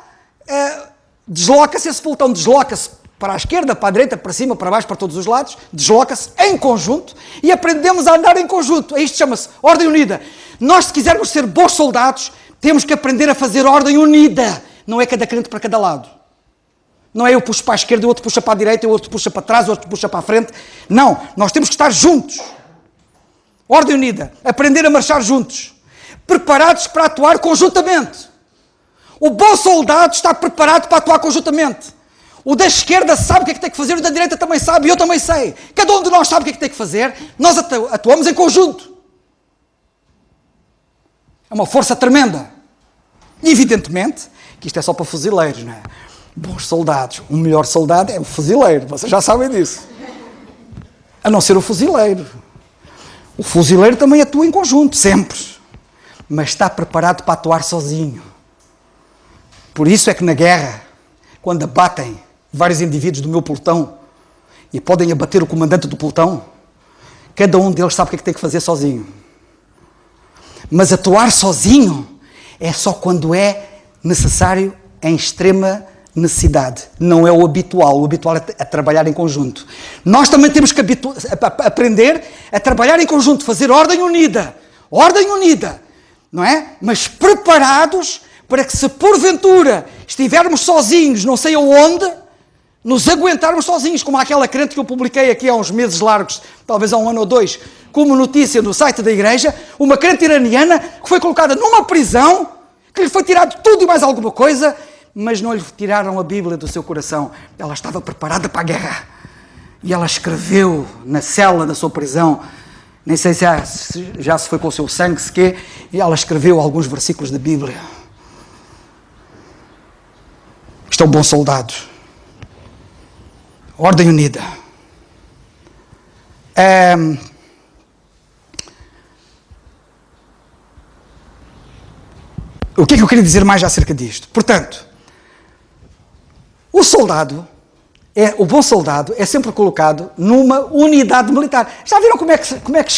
esse pelotão desloca-se para a esquerda, para a direita, para cima, para baixo, para todos os lados, desloca-se em conjunto e aprendemos a andar em conjunto. Isto chama-se ordem unida. Nós, se quisermos ser bons soldados, temos que aprender a fazer ordem unida. Não é cada crente para cada lado. Não é eu puxo para a esquerda, o outro puxa para a direita, o outro puxa para trás, o outro puxa para a frente. Não, nós temos que estar juntos. Ordem unida. Aprender a marchar juntos. preparados para atuar conjuntamente. O bom soldado está preparado para atuar conjuntamente. O da esquerda sabe o que é que tem que fazer, o da direita também sabe, e eu também sei. Cada um de nós sabe o que é que tem que fazer, nós atuamos em conjunto. É uma força tremenda. E evidentemente que isto é só para fuzileiros, não é? Bons soldados. O melhor soldado é o fuzileiro, vocês já sabem disso. A não ser o fuzileiro. O fuzileiro também atua em conjunto, sempre. Mas está preparado para atuar sozinho. Por isso é que na guerra, quando abatem vários indivíduos do meu pelotão e podem abater o comandante do pelotão, cada um deles sabe o que é que tem que fazer sozinho. Mas atuar sozinho é só quando é necessário, em extrema necessidade. Não é o habitual. O habitual é trabalhar em conjunto. Nós também temos que aprender a trabalhar em conjunto, fazer ordem unida. Ordem unida. Não é? Mas preparados para que, se porventura estivermos sozinhos, não sei aonde, nos aguentarmos sozinhos, como aquela crente que eu publiquei aqui há uns meses largos, talvez há 1 ano ou 2, como notícia no site da igreja, uma crente iraniana que foi colocada numa prisão, que lhe foi tirado tudo e mais alguma coisa, mas não lhe tiraram a Bíblia do seu coração. Ela estava preparada para a guerra. E ela escreveu na cela da sua prisão, nem sei se já se foi com o seu sangue, se quê, e ela escreveu alguns versículos da Bíblia. Isto é um bom soldado. Ordem unida. O que é que eu queria dizer mais acerca disto? Portanto, o bom soldado é sempre colocado numa unidade militar. Já viram como é que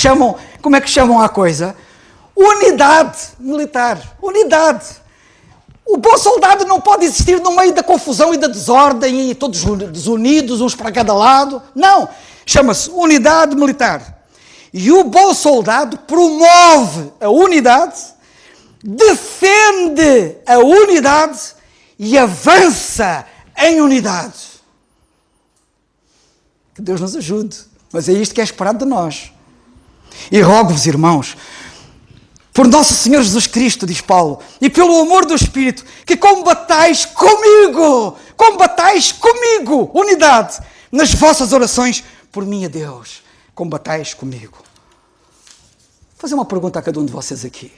chamam a coisa? Unidade militar. Unidade. O bom soldado não pode existir no meio da confusão e da desordem e todos desunidos, uns para cada lado. Não. Chama-se unidade militar. E o bom soldado promove a unidade, defende a unidade e avança em unidade. Que Deus nos ajude. Mas é isto que é esperado de nós. E rogo-vos, irmãos, por nosso Senhor Jesus Cristo, diz Paulo, e pelo amor do Espírito, que combatais comigo, unidade, nas vossas orações por mim a Deus. Combatais comigo. Vou fazer uma pergunta a cada um de vocês aqui.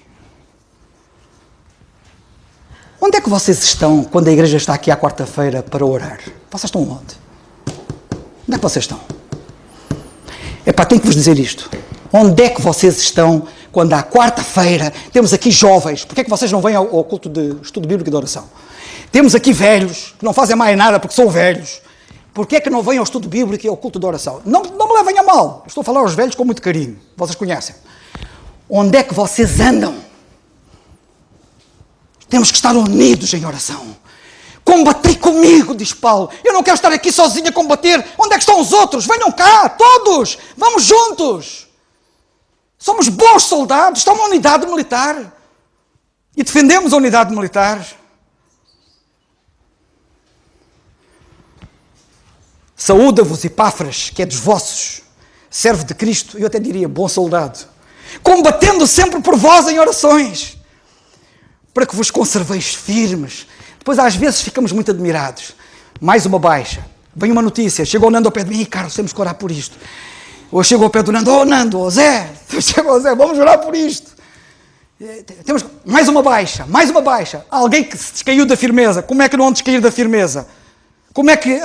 Onde é que vocês estão quando a igreja está aqui à quarta-feira para orar? Vocês estão onde? Onde é que vocês estão? Tenho que vos dizer isto. Onde é que vocês estão quando à quarta-feira temos aqui jovens? Porquê é que vocês não vêm ao culto de estudo bíblico e de oração? Temos aqui velhos que não fazem mais nada porque são velhos. Porquê é que não vêm ao estudo bíblico e ao culto de oração? Não me levem a mal. Estou a falar aos velhos com muito carinho. Vocês conhecem. Onde é que vocês andam? Temos que estar unidos em oração. Combatei comigo, diz Paulo. Eu não quero estar aqui sozinho a combater. Onde é que estão os outros? Venham cá, todos. Vamos juntos. Somos bons soldados. Está uma unidade militar. E defendemos a unidade militar. Saúda-vos, Epáfras, que é dos vossos, servo de Cristo, eu até diria bom soldado, combatendo sempre por vós em orações, para que vos conserveis firmes. Depois às vezes ficamos muito admirados. Mais uma baixa. Vem uma notícia, chegou o Nando ao pé de mim, Carlos, temos que orar por isto. Ou chegou ao pé do Nando, Nando, Zé, vamos orar por isto. Temos mais uma baixa. Alguém que se descaiu da firmeza. Como é que não hão de descair da firmeza? Como é que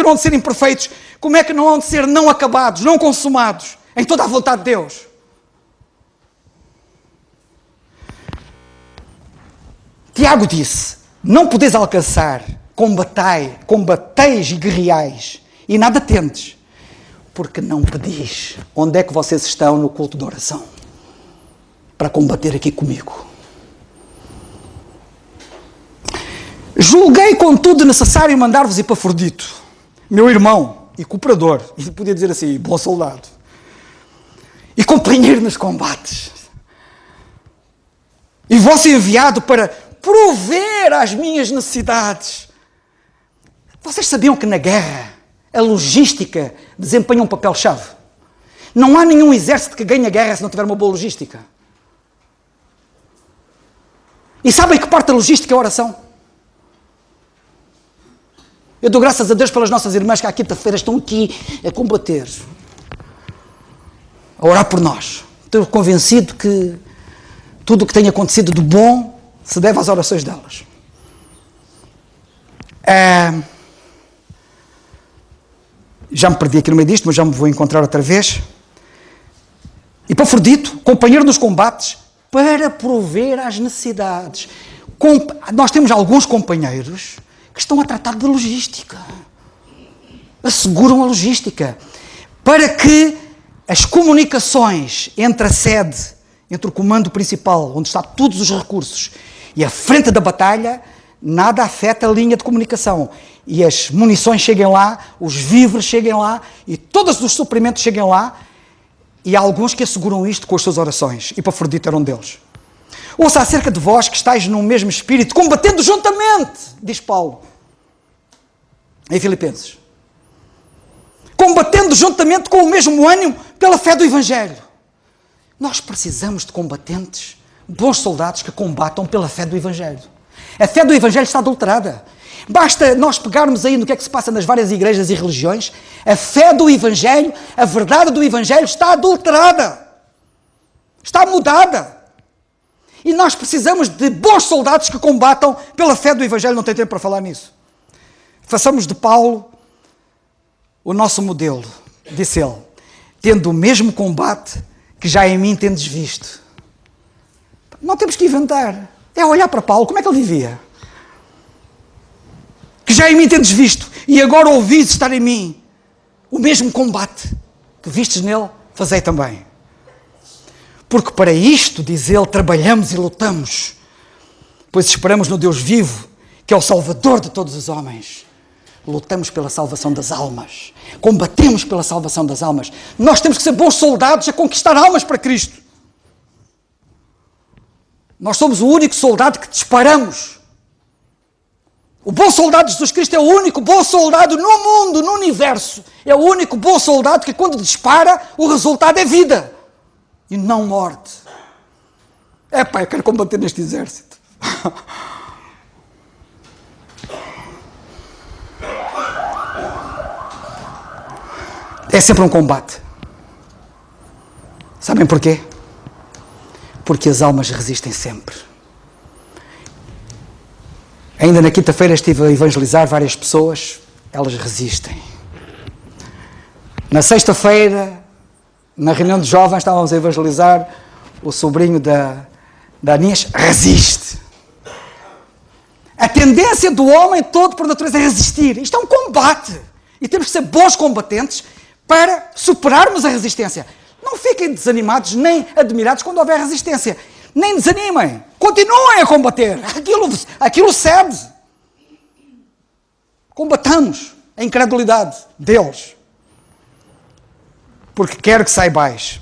não hão de ser imperfeitos? Como é que não hão de ser não acabados, não consumados, em toda a vontade de Deus? Tiago disse, não podeis alcançar, combateis e guerreais, e nada tendes, porque não pedis. Onde é que vocês estão no culto de oração? Para combater aqui comigo. Julguei, contudo, necessário mandar-vos Epafrodito, meu irmão e cooperador, e podia dizer assim, bom soldado, e companheiro nos combates, e vosso enviado para prover às minhas necessidades. Vocês sabiam que na guerra a logística desempenha um papel-chave? Não há nenhum exército que ganhe a guerra se não tiver uma boa logística. E sabem que parte da logística é a oração? Eu dou graças a Deus pelas nossas irmãs que à quinta-feira estão aqui a combater, a orar por nós. Estou convencido que tudo o que tem acontecido de bom se deve às orações delas. Já me perdi aqui no meio disto, mas já me vou encontrar outra vez. Epafrodito, companheiro nos combates, para prover às necessidades. Nós temos alguns companheiros que estão a tratar de logística. Asseguram a logística. Para que as comunicações entre a sede, entre o comando principal, onde estão todos os recursos, e a frente da batalha, nada afeta a linha de comunicação. E as munições cheguem lá, os víveres cheguem lá, e todos os suprimentos cheguem lá, e há alguns que asseguram isto com as suas orações. Epafrodito era um deles. Ouça acerca de vós que estáis no mesmo espírito, combatendo juntamente, diz Paulo, em Filipenses. Combatendo juntamente com o mesmo ânimo pela fé do Evangelho. Nós precisamos de combatentes, bons soldados que combatam pela fé do Evangelho. A fé do Evangelho está adulterada. Basta nós pegarmos aí no que é que se passa nas várias igrejas e religiões. A fé do Evangelho, a verdade do Evangelho está adulterada. Está mudada. E nós precisamos de bons soldados que combatam pela fé do Evangelho. Não tenho tempo para falar nisso. Façamos de Paulo o nosso modelo, disse ele, tendo o mesmo combate que já em mim tendes visto. Não temos que inventar. É olhar para Paulo, como é que ele vivia? Que já em mim tendes visto, e agora ouvis estar em mim o mesmo combate que vistes nele, fazei também. Porque para isto, diz ele, trabalhamos e lutamos, pois esperamos no Deus vivo, que é o Salvador de todos os homens. Lutamos pela salvação das almas, combatemos pela salvação das almas. Nós temos que ser bons soldados a conquistar almas para Cristo. Nós somos o único soldado que disparamos. O bom soldado de Jesus Cristo é o único bom soldado no mundo, no universo. É o único bom soldado que quando dispara, o resultado é vida e não morte. Eu quero combater neste exército. É sempre um combate. Sabem porquê? Porque as almas resistem sempre. Ainda na quinta-feira estive a evangelizar várias pessoas, elas resistem. Na sexta-feira, na reunião de jovens, estávamos a evangelizar o sobrinho da Aninhas, resiste. A tendência do homem todo por natureza é resistir. Isto é um combate. E temos que ser bons combatentes para superarmos a resistência. Não fiquem desanimados nem admirados quando houver resistência. Nem desanimem. Continuem a combater. Aquilo cede. Combatamos a incredulidade deles. Porque quero que saibais.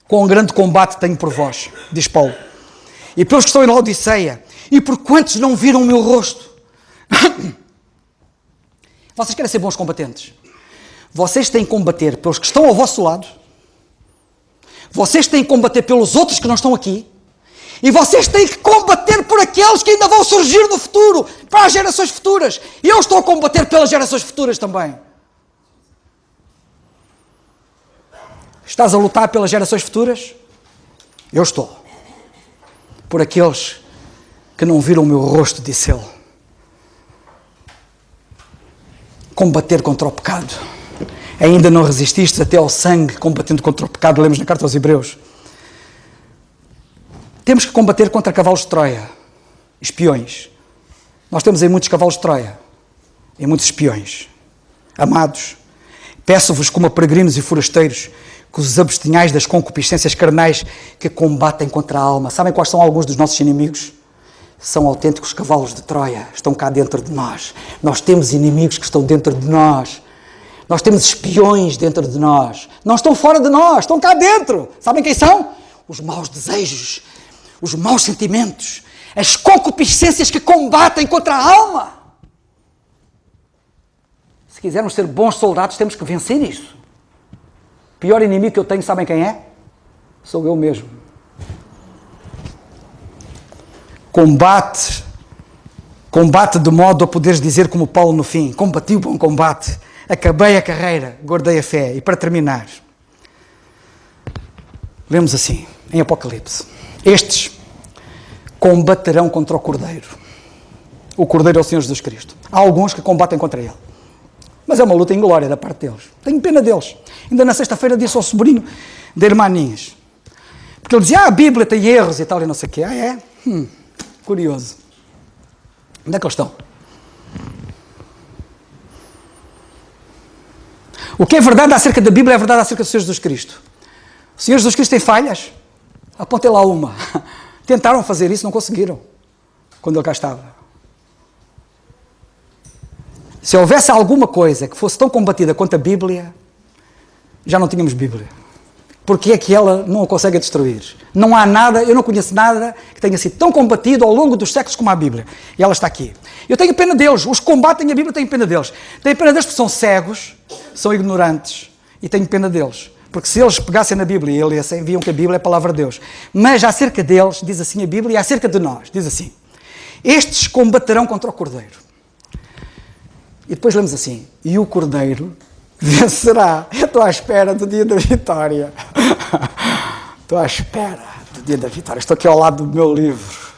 Com um grande combate tenho por vós, diz Paulo. E pelos que estão em Laodiceia. E por quantos não viram o meu rosto. Vocês querem ser bons combatentes? Vocês têm que combater pelos que estão ao vosso lado. Vocês têm que combater pelos outros que não estão aqui. E vocês têm que combater por aqueles que ainda vão surgir no futuro, para as gerações futuras. E eu estou a combater pelas gerações futuras também. Estás a lutar pelas gerações futuras? Eu estou. Por aqueles que não viram o meu rosto, disse ele. Combater contra o pecado. Ainda não resististes até ao sangue, combatendo contra o pecado, lemos na carta aos Hebreus. Temos que combater contra cavalos de Troia, espiões. Nós temos aí muitos cavalos de Troia, e muitos espiões. Amados, peço-vos como a peregrinos e forasteiros, que os abstenhais das concupiscências carnais que combatem contra a alma. Sabem quais são alguns dos nossos inimigos? São autênticos cavalos de Troia, estão cá dentro de nós. Nós temos inimigos que estão dentro de nós. Nós temos espiões dentro de nós. Não estão fora de nós, estão cá dentro. Sabem quem são? Os maus desejos, os maus sentimentos, as concupiscências que combatem contra a alma. Se quisermos ser bons soldados, temos que vencer isso. O pior inimigo que eu tenho, sabem quem é? Sou eu mesmo. Combate de modo a poderes dizer como Paulo no fim: combati o bom combate, acabei a carreira, guardei a fé. E para terminar, lemos assim, em Apocalipse: estes combaterão contra o Cordeiro. O Cordeiro é o Senhor Jesus Cristo. Há alguns que combatem contra ele, mas é uma luta em glória da parte deles. Tenho pena deles. Ainda na sexta-feira disse ao sobrinho da irmã Aninhas, porque ele dizia: a Bíblia tem erros e tal e não sei o quê. É? Curioso. Onde é que eles estão? O que é verdade acerca da Bíblia é verdade acerca do Senhor Jesus Cristo. O Senhor Jesus Cristo tem falhas? Apontei lá uma. Tentaram fazer isso, não conseguiram, quando ele cá estava. Se houvesse alguma coisa que fosse tão combatida quanto a Bíblia, já não tínhamos Bíblia. Porque é que ela não a consegue destruir? Não há nada, eu não conheço nada que tenha sido tão combatido ao longo dos séculos como a Bíblia. E ela está aqui. Eu tenho pena deles. Os que combatem a Bíblia, tenho pena deles. Tenho pena deles porque são cegos, são ignorantes. E tenho pena deles. Porque se eles pegassem na Bíblia e lessem, viam que a Bíblia é a palavra de Deus. Mas acerca deles, diz assim a Bíblia, e acerca de nós, diz assim: estes combaterão contra o Cordeiro. E depois lemos assim: e o Cordeiro vencerá. Eu estou à espera do dia da vitória. Estou à espera do dia da vitória. Estou aqui ao lado do meu livro.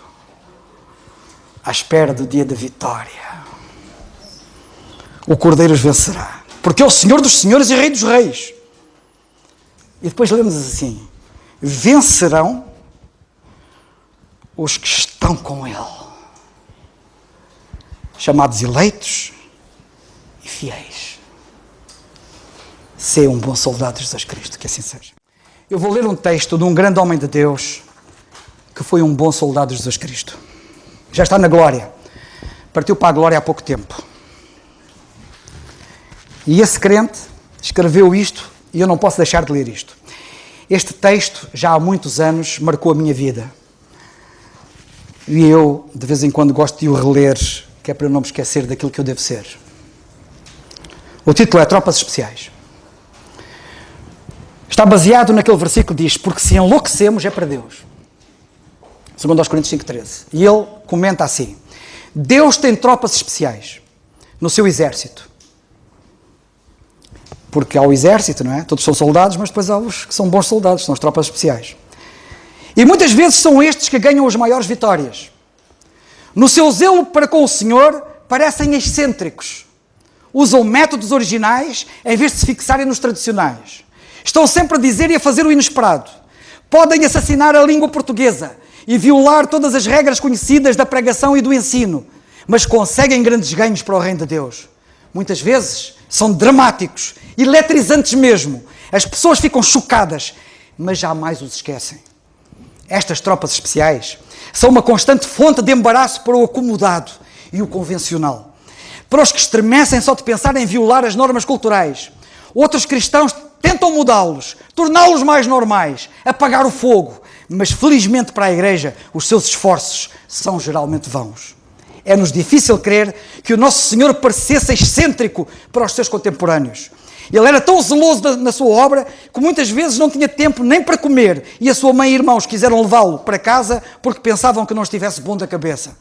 À espera do dia da vitória. O Cordeiro os vencerá. Porque é o Senhor dos senhores e Rei dos reis. E depois lemos assim: vencerão os que estão com Ele, chamados eleitos e fiéis. Sê um bom soldado de Jesus Cristo, que assim seja. Eu vou ler um texto de um grande homem de Deus que foi um bom soldado de Jesus Cristo. Já está na glória. Partiu para a glória há pouco tempo. E esse crente escreveu isto e eu não posso deixar de ler isto. Este texto, já há muitos anos, marcou a minha vida. E eu, de vez em quando, gosto de o reler, que é para eu não me esquecer daquilo que eu devo ser. O título é Tropas Especiais. Está baseado naquele versículo que diz: porque se enlouquecemos é para Deus. Segundo aos Coríntios 5:13. E ele comenta assim: Deus tem tropas especiais no seu exército. Porque há o exército, não é? Todos são soldados, mas depois há os que são bons soldados, são as tropas especiais. E muitas vezes são estes que ganham as maiores vitórias. No seu zelo para com o Senhor, parecem excêntricos. Usam métodos originais em vez de se fixarem nos tradicionais. Estão sempre a dizer e a fazer o inesperado. Podem assassinar a língua portuguesa e violar todas as regras conhecidas da pregação e do ensino, mas conseguem grandes ganhos para o reino de Deus. Muitas vezes são dramáticos, eletrizantes mesmo. As pessoas ficam chocadas, mas jamais os esquecem. Estas tropas especiais são uma constante fonte de embaraço para o acomodado e o convencional. Para os que estremecem só de pensar em violar as normas culturais. Outros cristãos tentam mudá-los, torná-los mais normais, apagar o fogo. Mas felizmente para a Igreja, os seus esforços são geralmente vãos. É-nos difícil crer que o Nosso Senhor parecesse excêntrico para os seus contemporâneos. Ele era tão zeloso na sua obra que muitas vezes não tinha tempo nem para comer e a sua mãe e irmãos quiseram levá-lo para casa porque pensavam que não estivesse bom da cabeça.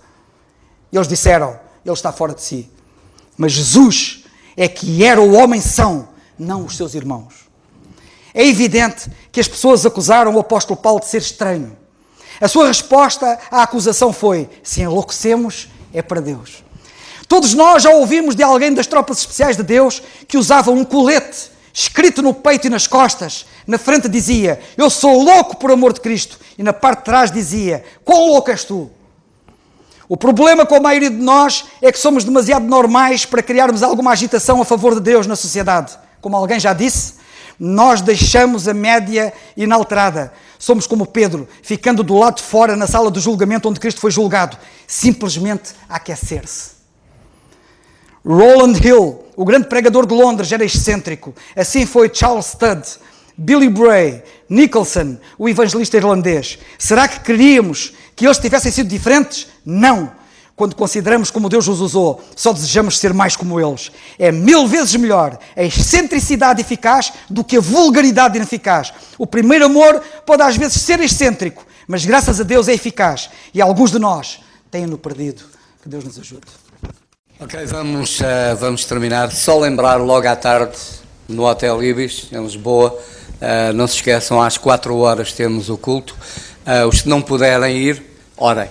Eles disseram: ele está fora de si. Mas Jesus é que era o homem são, não os seus irmãos. É evidente que as pessoas acusaram o apóstolo Paulo de ser estranho. A sua resposta à acusação foi: se enlouquecemos, é para Deus. Todos nós já ouvimos de alguém das tropas especiais de Deus que usava um colete escrito no peito e nas costas. Na frente dizia: eu sou louco por amor de Cristo. E na parte de trás dizia: quão louco és tu? O problema com a maioria de nós é que somos demasiado normais para criarmos alguma agitação a favor de Deus na sociedade. Como alguém já disse, nós deixamos a média inalterada. Somos como Pedro, ficando do lado de fora na sala do julgamento onde Cristo foi julgado, simplesmente a aquecer-se. Rowland Hill, o grande pregador de Londres, era excêntrico. Assim foi Charles Studd, Billy Bray, Nicholson, o evangelista irlandês. Será que queríamos que eles tivessem sido diferentes? Não. Quando consideramos como Deus os usou, só desejamos ser mais como eles. É 1000 vezes melhor a excentricidade eficaz do que a vulgaridade ineficaz. O primeiro amor pode às vezes ser excêntrico, mas graças a Deus é eficaz. E alguns de nós têm-no perdido. Que Deus nos ajude. Ok, vamos terminar. Só lembrar, logo à tarde, no Hotel Ibis, em Lisboa, não se esqueçam, às 4 horas temos o culto. Os que não puderem ir, orem.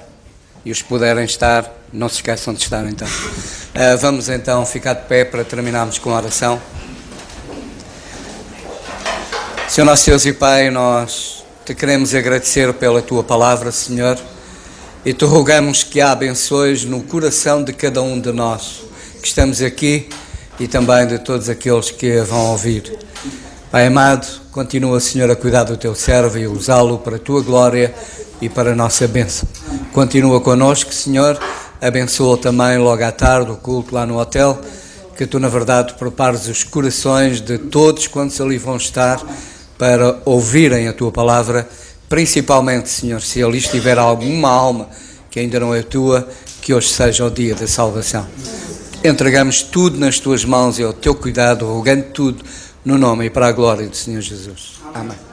E os que puderem estar, não se esqueçam de estar então. Vamos então ficar de pé para terminarmos com a oração. Senhor nosso Deus e Pai, nós te queremos agradecer pela tua palavra, Senhor, e te rogamos que a abençoes no coração de cada um de nós que estamos aqui e também de todos aqueles que a vão ouvir. Pai amado, continua, Senhor, a cuidar do teu servo e usá-lo para a tua glória e para a nossa bênção. Continua connosco, Senhor, abençoa também logo à tarde o culto lá no hotel, que tu, na verdade, prepares os corações de todos quantos ali vão estar para ouvirem a tua palavra, principalmente, Senhor, se ali estiver alguma alma que ainda não é tua, que hoje seja o dia da salvação. Entregamos tudo nas tuas mãos e ao teu cuidado, rogando tudo no nome e para a glória do Senhor Jesus. Amém.